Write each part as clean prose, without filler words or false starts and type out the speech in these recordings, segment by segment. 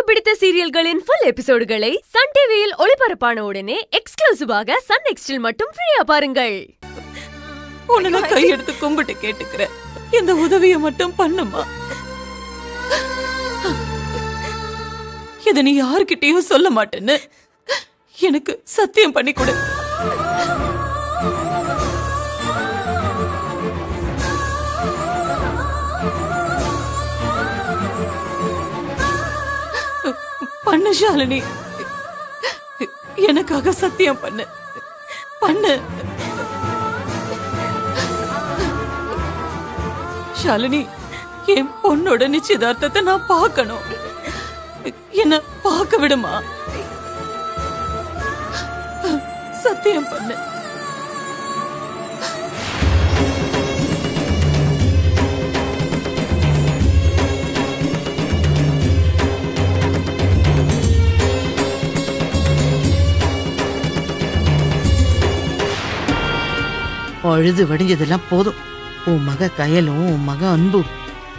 பிடித்த சீரியல்களின் full எபிசோடுகளை Sun டிவியில் ஒளிபரப்பான உடனே எக்ஸ்க்ளூசிவாக சன் நெக்ஸ்டில் மட்டும் ஃப்ரீயா பாருங்கள். உன்னை நான் கையெடுத்து கும்பிட்டு கேட்டுக்கிறேன், இந்த உதவியை மட்டும் பண்ணுமா. இதை நீ யாருக்கிட்டையும் சொல்ல மாட்டேன்னு எனக்கு சத்தியம் பண்ணி கொடு. பண்ணு ஷாலினி, எனக்காக சத்தியம் பண்ணு. பண்ணு ஷாலினி, என் பொண்ணோட நிச்சயதார்த்தத்தை நான் பார்க்கணும். என்ன பார்க்க விடுமா? சத்தியம் பண்ணு. அழுது வடிஞ்சதெல்லாம் போதும். உன் மக கயலும் உன் மக அன்பு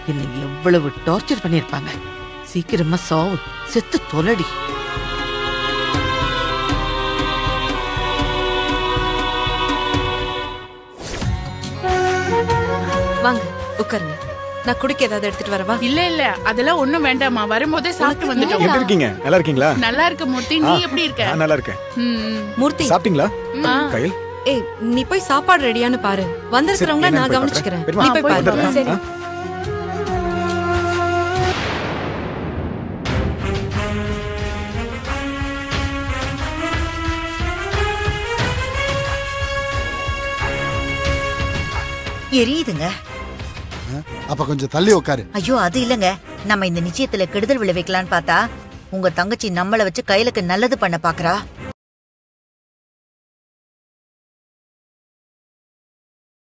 என்னை எவ்வளவு டார்ச்சர் பண்ணிருப்பாங்க. சீக்கிரமா சாவு, செத்து தொலடி. வாங்க உட்காருங்க. நான் குடிக்க ஏதாவது எடுத்துட்டு வரவா? இல்ல அதெல்லாம் ஒண்ணும் வேண்டாமா, வரும்போதே சாப்பிட்டு வந்துட்டோம். எப்படி இருக்கீங்க? நல்லா இருக்கீங்களா? நல்லா இருக்க மூர்த்தி, நீ எப்படி இருக்க? நான் நல்லா இருக்கேன். மூர்த்தி சாப்பிட்டீங்களா? கயல், ஏய் நீ போய் சாப்பாடு ரெடியான்னு பாரு. வந்திருக்கிறவங்கள நான் கவனிச்சுக்கிறேன். நீ போய் பாரு. சரி. எரியுதுங்க. அப்ப கொஞ்சம் தள்ளி உட்காரு. ஐயோ அது இல்லங்க, நம்ம இந்த நிச்சயத்துல கெடுதல் விளைவிக்கலான்னு பார்த்தா உங்க தங்கச்சி நம்மள வச்சு கையிலுக்கு நல்லது பண்ண பாக்குறா.